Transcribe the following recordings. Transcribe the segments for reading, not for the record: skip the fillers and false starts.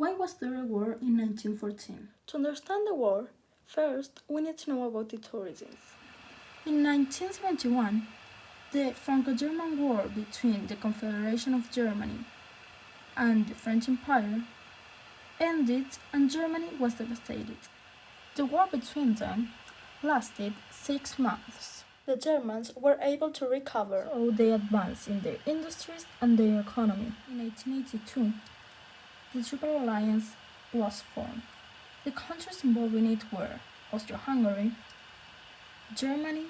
Why was there a war in 1914? To understand the war, first we need to know about its origins. In 1971, the Franco-German War between the Confederation of Germany and the French Empire ended and Germany was devastated. The war between them lasted 6 months. The Germans were able to recover, so they advanced in their industries and their economy. In 1882, the Triple Alliance was formed. The countries involved in it were Austria-Hungary, Germany,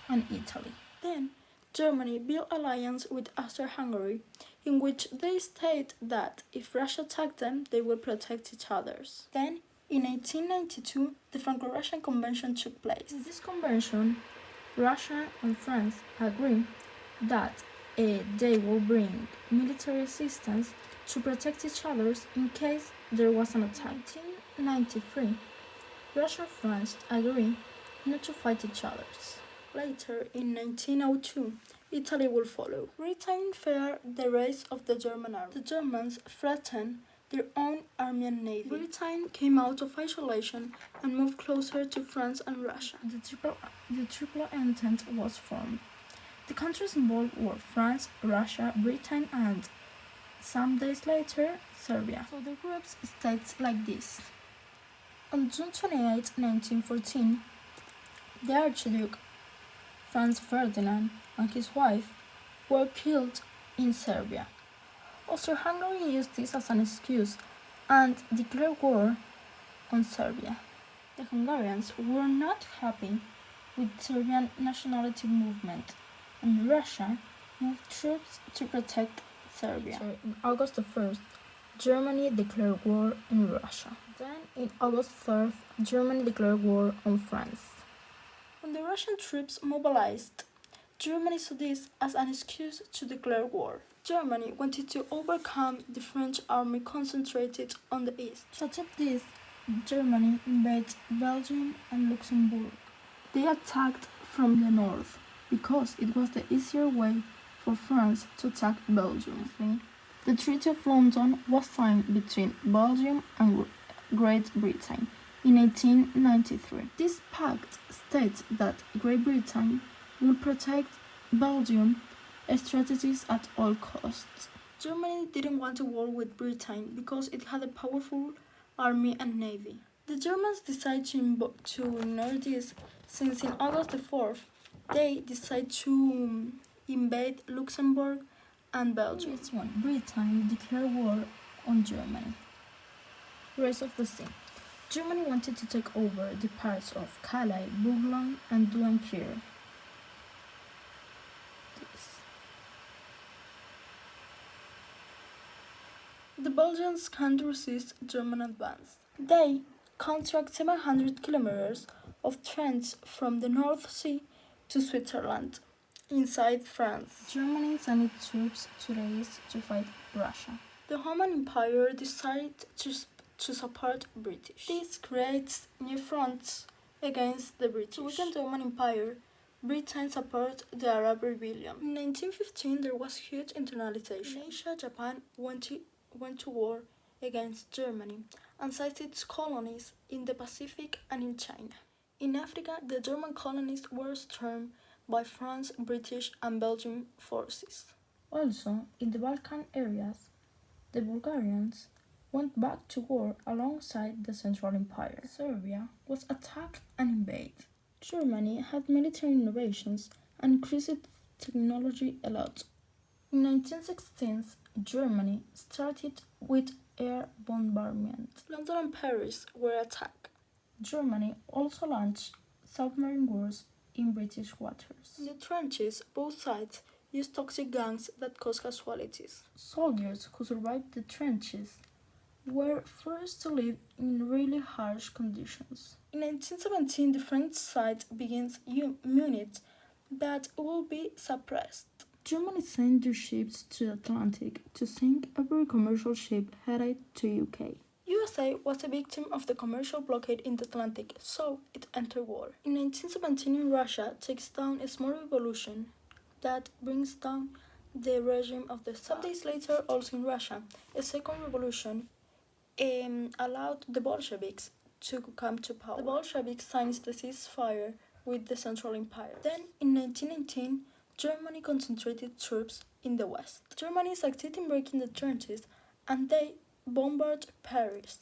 and Italy. Then, Germany built alliance with Austria-Hungary, in which they state that if Russia attacked them, they would protect each other. Then, in 1892, the Franco-Russian Convention took place. In this convention, Russia and France agreed that they will bring military assistance to protect each other in case there was an attack. In 1993, Russia and France agreed not to fight each other. Later, in 1902, Italy will follow. Britain feared the rise of the German army. The Germans threatened their own army and navy. Britain came out of isolation and moved closer to France and Russia. The Triple Entente was formed. The countries involved were France, Russia, Britain, and some days later, Serbia. So the groups states like this. On June 28, 1914, the Archduke Franz Ferdinand and his wife were killed in Serbia. Austria-Hungary used this as an excuse and declared war on Serbia. The Hungarians were not happy with the Serbian nationality movement, and Russia moved troops to protect Serbia. So in August 1st, Germany declared war on Russia. Then, in August 3rd, Germany declared war on France. When the Russian troops mobilized, Germany saw this as an excuse to declare war. Germany wanted to overcome the French army concentrated on the east. To achieve this, Germany invaded Belgium and Luxembourg. They attacked from the north because it was the easier way for France to attack Belgium. The Treaty of London was signed between Belgium and Great Britain in 1893. This pact states that Great Britain will protect Belgium strategies at all costs. Germany didn't want a war with Britain because it had a powerful army and navy. The Germans decided to ignore this since in August 4th they decided to invade Luxembourg and Belgium. This one, Britain declared war on Germany. Rest of the sea. Germany wanted to take over the parts of Calais, Boulogne, and Dunkirk. The Belgians can't resist German advance. They construct 700 kilometers of trench from the North Sea to Switzerland, inside France. Germany sent its troops to the east to fight Russia. The Ottoman Empire decided to support British. This creates new fronts against the British. To weaken the Ottoman Empire, Britain supported the Arab Rebellion. In 1915, there was huge internalization. In Asia, Japan went to war against Germany and seized its colonies in the Pacific and in China. In Africa, the German colonies were stormed by France, British, and Belgian forces. Also, in the Balkan areas, the Bulgarians went back to war alongside the Central Empire. Serbia was attacked and invaded. Germany had military innovations and increased technology a lot. In 1916, Germany started with air bombardment. London and Paris were attacked. Germany also launched submarine wars in British waters. In the trenches, both sides used toxic gas that caused casualties. Soldiers who survived the trenches were forced to live in really harsh conditions. In 1917, the French side begins units that will be suppressed. Germany sent their ships to the Atlantic to sink every commercial ship headed to UK. USA was a victim of the commercial blockade in the Atlantic, so it entered war. In 1917, Russia takes down a small revolution that brings down the regime of the Tsar. Some days later, also in Russia, a second revolution allowed the Bolsheviks to come to power. The Bolsheviks signed the ceasefire with the Central Empire. Then, in 1919, Germany concentrated troops in the west. Germany succeeded in breaking the trenches, and they bombarded Paris.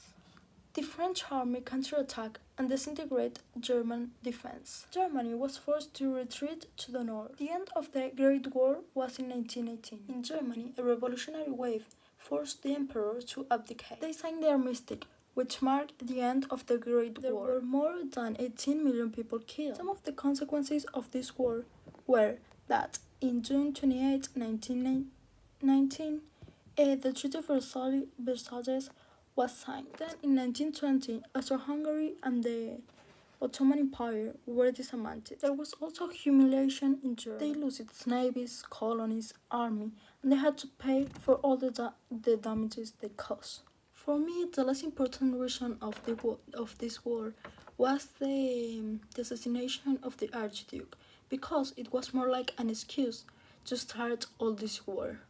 The French army counterattacked and disintegrated German defense. Germany was forced to retreat to the north. The end of the Great War was in 1918. In Germany, a revolutionary wave forced the emperor to abdicate. They signed the armistice, which marked the end of the Great War. There were more than 18 million people killed. Some of the consequences of this war were that in June 28, 1919, the Treaty of Versailles was signed. Then in 1920, Austria-Hungary and the Ottoman Empire were dismantled. There was also humiliation in Germany. They lost its navies, colonies, army, and they had to pay for all the damages they caused. For me, the less important reason of this war was the assassination of the Archduke, because it was more like an excuse to start all this war.